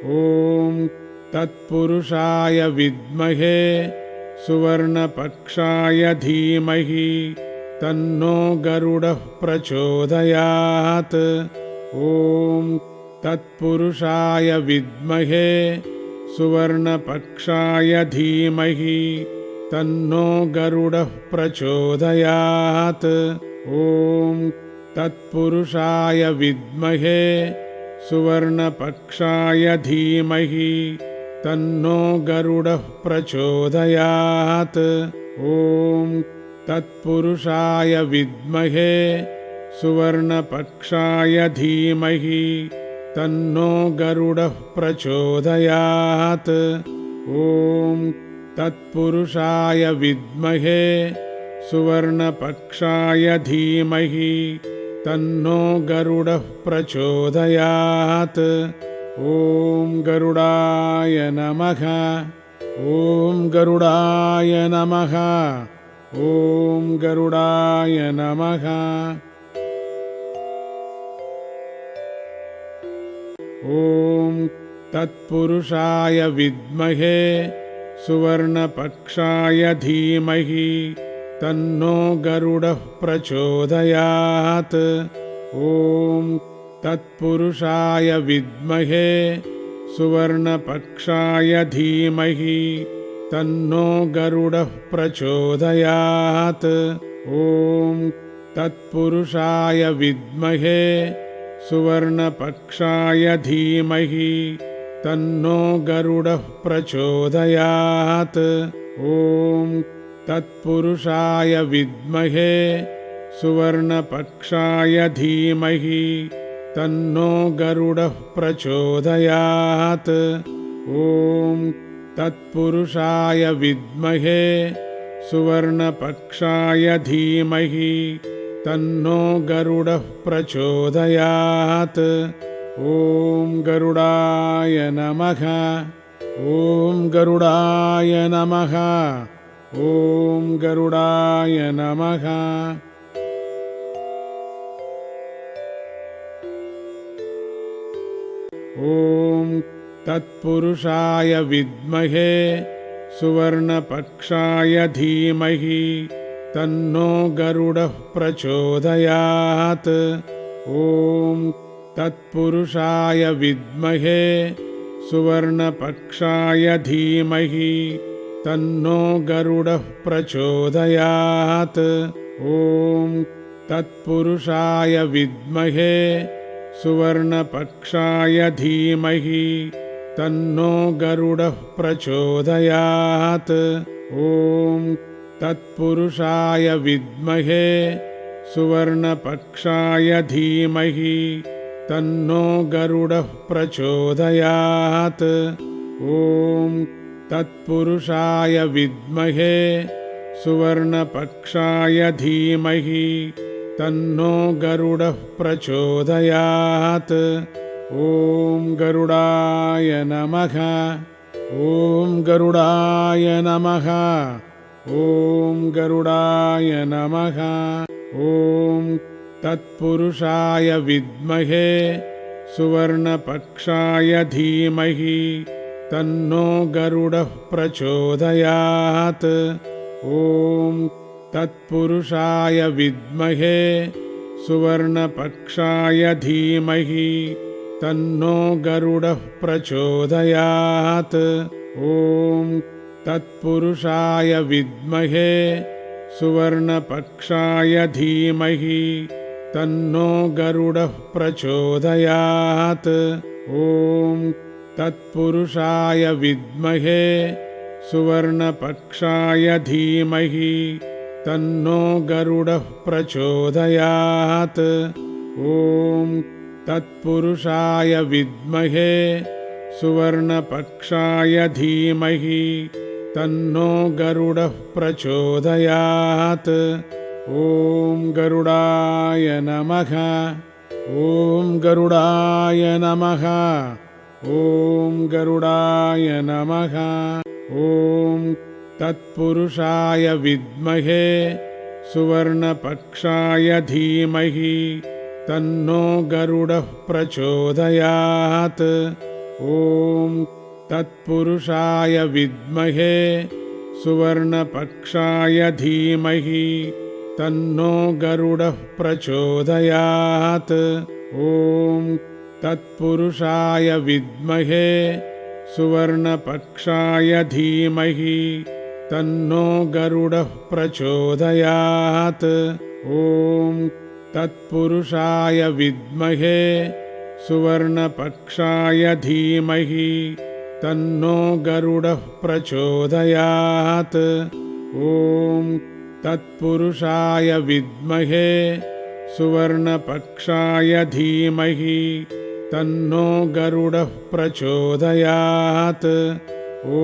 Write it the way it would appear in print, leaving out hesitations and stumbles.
ॐ तत्पुरुषाय विद्महे सुवर्णपक्षाय धीमहि तन्नो गरुडः प्रचोदयात्। ॐ तत्पुरुषाय विद्महे सुवर्णपक्षाय धीमहि तन्नो गरुडः प्रचोदयात्। ॐ तत्पुरुषाय विद्महे सुवर्णपक्षाय धीमहि तन्नो गरुडः प्रचोदयात्। ॐ तत्पुरुषाय विद्महे सुवर्णपक्षाय धीमहि तन्नो गरुडः प्रचोदयात्। ॐ तत्पुरुषाय विद्महे सुवर्णपक्षाय धीमहि तन्नो गरुडः प्रचोदयात्। ॐ गरुडाय नमः। ॐ गरुडाय नमः। ॐ गरुडाय नमः। ॐ तत्पुरुषाय विद्महे सुवर्णपक्षाय धीमहि तन्नो गरुडः प्रचोदयात्। ॐ तत्पुरुषाय विद्महे सुवर्णपक्षाय धीमहि तन्नो गरुडः प्रचोदयात्। ॐ तत्पुरुषाय विद्महे सुवर्णपक्षाय धीमहि तन्नो गरुडः प्रचोदयात्। ॐ तत्पुरुषाय विद्महे सुवर्णपक्षाय धीमहि तन्नो गरुडः प्रचोदयात्। ॐ तत्पुरुषाय विद्महे सुवर्णपक्षाय धीमहि तन्नो गरुडः प्रचोदयात्। ॐ गरुडाय नमः। ॐ गरुडाय नमः। ॐ गरुडाय नमः। ॐ तत्पुरुषाय विद्महे सुवर्णपक्षाय धीमहि तन्नो गरुडः प्रचोदयात्। ॐ तत्पुरुषाय विद्महे सुवर्णपक्षाय धीमहि तन्नो गरुडः प्रचोदयात्। ॐ तत्पुरुषाय विद्महे सुवर्णपक्षाय धीमहि तन्नो गरुडः प्रचोदयात्। ॐ तत्पुरुषाय विद्महे सुवर्णपक्षाय धीमहि तन्नो गरुडः प्रचोदयात्। ॐ तत्पुरुषाय विद्महे सुवर्णपक्षाय धीमहि तन्नो गरुडः प्रचोदयात्। ॐ गरुडाय नमः। ॐ गरुडाय नमः। ॐ गरुडाय नमः। ॐ तत्पुरुषाय विद्महे सुवर्णपक्षाय धीमहि तन्नो गरुडः प्रचोदयात्। ॐ तत्पुरुषाय विद्महे सुवर्णपक्षाय धीमहि तन्नो गरुडः प्रचोदयात्। ॐ तत्पुरुषाय विद्महे सुवर्णपक्षाय धीमहि तन्नो गरुडः प्रचोदयात्। ॐ तत्पुरुषाय विद्महे सुवर्णपक्षाय धीमहि तन्नो गरुडः प्रचोदयात्। ॐ तत्पुरुषाय विद्महे सुवर्णपक्षाय धीमहि तन्नो गरुडः प्रचोदयात्। ॐ गरुडाय नमः। ॐ गरुडाय नमः। ॐ गरुडाय नमः। ॐ तत्पुरुषाय विद्महे सुवर्णपक्षाय धीमहि तन्नो गरुडः प्रचोदयात्। ॐ तत्पुरुषाय विद्महे सुवर्णपक्षाय धीमहि तन्नो गरुडः प्रचोदयात्। ॐ तत्पुरुषाय विद्महे सुवर्णपक्षाय धीमहि तन्नो गरुडः प्रचोदयात्। ॐ तत्पुरुषाय विद्महे सुवर्णपक्षाय धीमहि तन्नो गरुडः प्रचोदयात्। ॐ तत्पुरुषाय विद्महे सुवर्णपक्षाय धीमहि तन्नो गरुडः प्रचोदयात्। ॐ